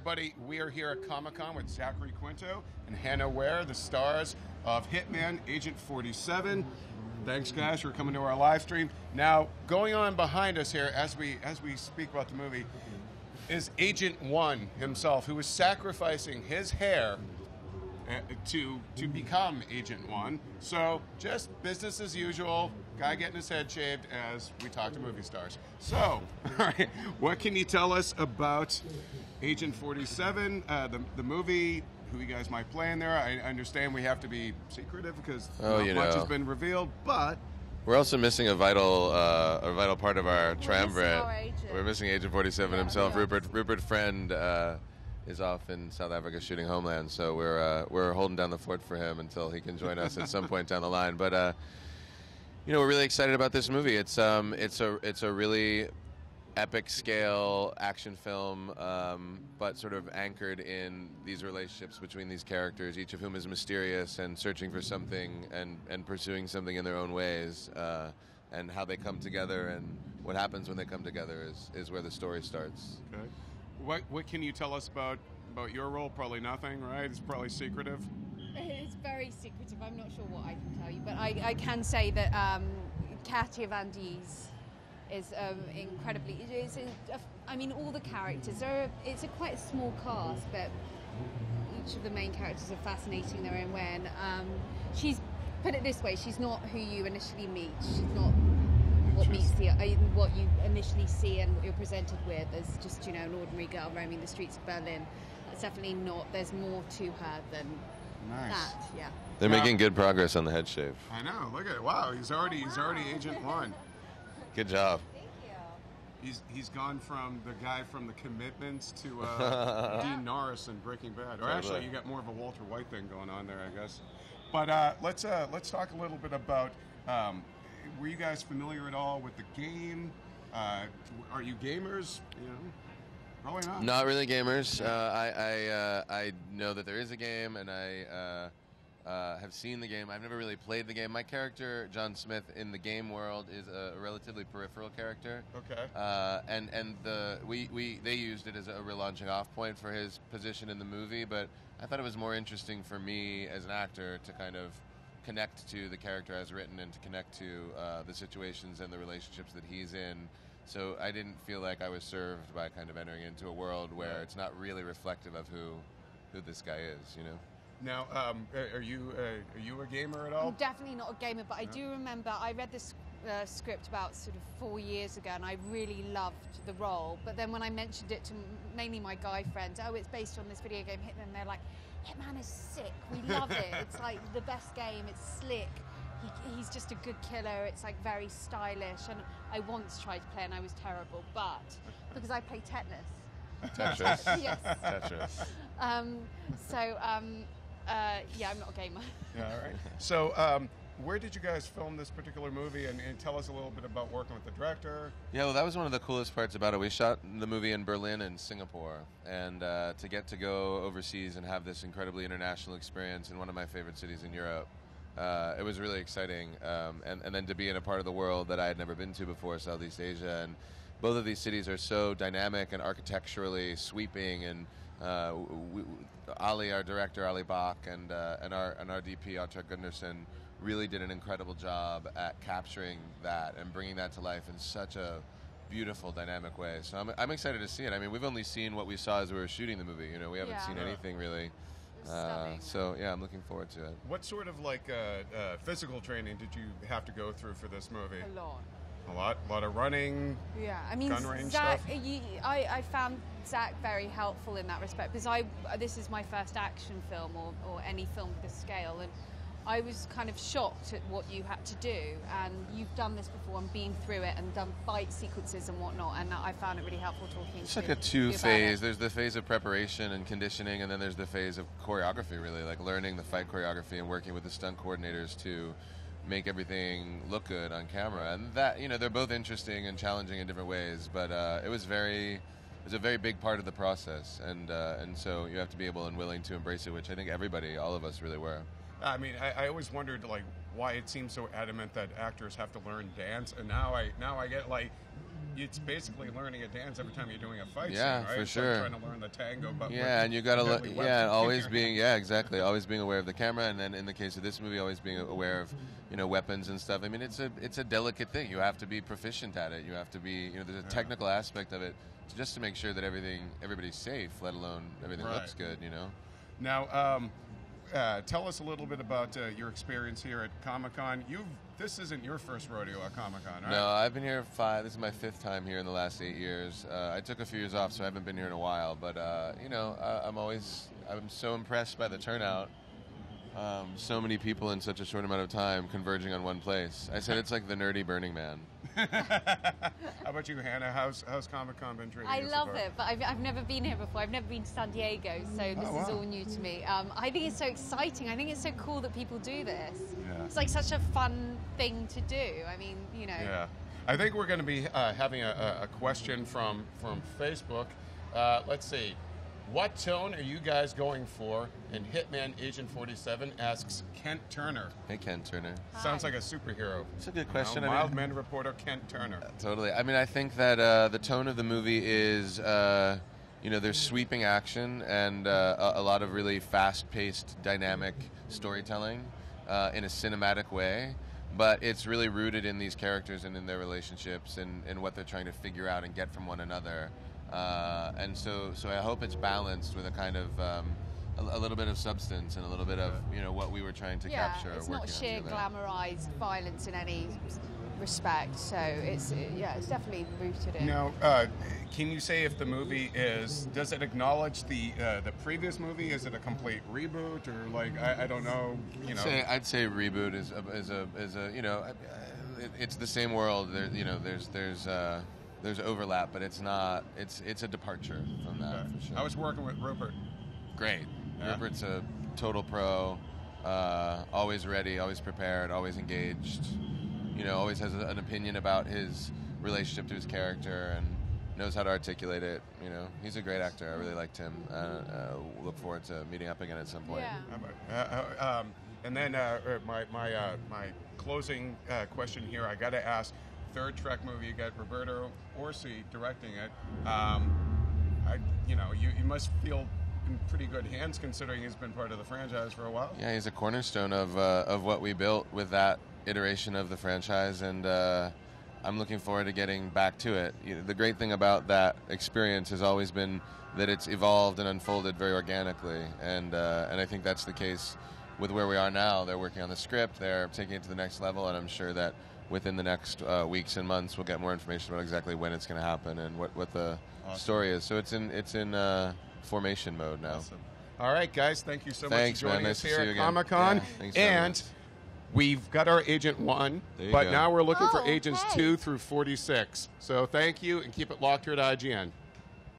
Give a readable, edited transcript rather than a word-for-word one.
everybody. We are here at Comic-Con with Zachary Quinto and Hannah Ware, the stars of Hitman, Agent 47. Thanks, guys, for coming to our live stream. Now, going on behind us here, as we speak about the movie, is Agent 1 himself, who is sacrificing his hair to become Agent 1. So, just business as usual, guy getting his head shaved as we talk to movie stars. So, all right, what can you tell us about Agent 47, the movie, who you guys might play in there? I understand we have to be secretive because not much has been revealed, but... We're also missing a vital part of our triumvirate. We're missing Agent 47 himself. Rupert Friend is off in South Africa shooting Homeland, so we're holding down the fort for him until he can join us at some point down the line. But we're really excited about this movie. It's a really epic scale action film, but sort of anchored in these relationships between these characters, each of whom is mysterious and searching for something and pursuing something in their own ways, and how they come together and what happens when they come together is where the story starts. Okay. What can you tell us about your role? Probably nothing, right? It's probably secretive. It's very secretive. I'm not sure what I can tell you, but I can say that Katja Van Dies is incredibly. All the characters it's quite a small cast, but each of the main characters are fascinating in their own way. And she's, put it this way, she's not who you initially meet. She's not what you initially see and what you're presented with as just an ordinary girl roaming the streets of Berlin. It's definitely not. There's more to her than that. Yeah. They're making good progress on the head shave. I know. Look at it. Wow. He's already Agent 1. Good job. Thank you. He's gone from the guy from The Commitments to Dean Norris in Breaking Bad. Or actually, you got more of a Walter White thing going on there, I guess. But let's talk a little bit about. Were you guys familiar at all with the game? Are you gamers? Probably not. Not really gamers. I know that there is a game, and I have seen the game. I've never really played the game. My character, John Smith, in the game world is a relatively peripheral character. Okay. And they used it as a real launching off point for his position in the movie, but I thought it was more interesting for me as an actor to kind of connect to the character as written and to connect to the situations and the relationships that he's in. So I didn't feel like I was served by kind of entering into a world where it's not really reflective of who this guy is, Now, are you a gamer at all? I'm definitely not a gamer, but I do remember I read this script about sort of 4 years ago, and I really loved the role. But then when I mentioned it to mainly my guy friends, it's based on this video game Hitman, they're like, Hitman is sick. We love it. It's like the best game. It's slick. He's just a good killer. It's like very stylish. And I once tried to play and I was terrible, but because I play Tetris. Yes. Tetris. I'm not a gamer. Yeah, all right. So, where did you guys film this particular movie? And tell us a little bit about working with the director. Yeah, well, that was one of the coolest parts about it. We shot the movie in Berlin and Singapore, and to get to go overseas and have this incredibly international experience in one of my favorite cities in Europe, it was really exciting. And then to be in a part of the world that I had never been to before, Southeast Asia, and both of these cities are so dynamic and architecturally sweeping. And Ali, our director, Ali Bach, and our DP, Atta Gunderson, really did an incredible job at capturing that and bringing that to life in such a beautiful, dynamic way. So I'm excited to see it. I mean, we've only seen what we saw as we were shooting the movie. We haven't seen anything really. So yeah, I'm looking forward to it. What sort of physical training did you have to go through for this movie? A lot of running. Yeah, I mean, gun range Zach, stuff. I found Zach very helpful in that respect because this is my first action film or any film of this scale, and I was kind of shocked at what you had to do, and you've done this before and been through it and done fight sequences and whatnot, and I found it really helpful talking it's to you. It's like a two-phase. There's the phase of preparation and conditioning, and then there's the phase of choreography, really, like learning the fight choreography and working with the stunt coordinators to make everything look good on camera. And that, they're both interesting and challenging in different ways, but it was a very big part of the process, and so you have to be able and willing to embrace it, which I think all of us really were. I mean, I always wondered why it seems so adamant that actors have to learn dance, and now I get it's basically learning a dance every time you're doing a fight Yeah, scene, right? for It's sure. like trying to learn the tango, but Yeah, with and you got to deadly weapons in always your being hand. exactly, always being aware of the camera, and then in the case of this movie, always being aware of weapons and stuff. I mean, it's a delicate thing. You have to be proficient at it. You have to be there's a technical aspect of it just to make sure that everybody's safe, let alone everything Right. looks good. Now, tell us a little bit about your experience here at Comic-Con. This isn't your first rodeo at Comic-Con, right? No, I've been here 5. This is my 5th time here in the last 8 years. I took a few years off, so I haven't been here in a while. But I'm so impressed by the turnout. So many people in such a short amount of time converging on one place. I said it's like the nerdy Burning Man. How about you, Hannah? How's Comic-Con been treating I you so love far? it, but I've never been here before. I've never been to San Diego, so this is wow. all new to me. I think it's so exciting. I think it's so cool that people do this. Yeah. It's like such a fun thing to do. I mean, Yeah. I think we're going to be having a question from Facebook. Let's see. What tone are you guys going for? And Hitman Agent 47 asks Kent Turner. Hey, Ken Turner. Sounds like a superhero. It's a good question. Mild men reporter Kent Turner. Totally. I mean, I think that the tone of the movie is, there's sweeping action and a lot of really fast-paced, dynamic storytelling in a cinematic way. But it's really rooted in these characters and in their relationships and what they're trying to figure out and get from one another. And so I hope it's balanced with a kind of a little bit of substance and a little bit of what we were trying to capture. it's not working on sheer together. glamorized violence in any respect. So it's definitely rooted in. Now, can you say if the movie does it acknowledge the previous movie? Is it a complete reboot or I don't know? I'd say reboot is it's the same world. There's overlap, but it's not. It's a departure from that. For sure. I was working with Rupert. Great. Yeah. Rupert's a total pro. Always ready, always prepared, always engaged. Always has an opinion about his relationship to his character and knows how to articulate it. He's a great actor. I really liked him. Look forward to meeting up again at some point. Yeah. And then my closing question here. I got to ask. Third Trek movie. You got Roberto Orci directing it. You must feel in pretty good hands considering he's been part of the franchise for a while. Yeah, he's a cornerstone of what we built with that iteration of the franchise, and I'm looking forward to getting back to it. The great thing about that experience has always been that it's evolved and unfolded very organically, and I think that's the case with where we are now. They're working on the script, they're taking it to the next level, and I'm sure that within the next weeks and months we'll get more information about exactly when it's going to happen and what the story is. So it's in formation mode now. Awesome. All right, guys, thank you so Thanks, much for joining man. us Nice to here see at you again. Comic-Con. Yeah, thanks very And much. we've got our Agent 1, There you but go. now we're looking for Oh, Agents hey. 2 through 46. So thank you, and keep it locked here at IGN.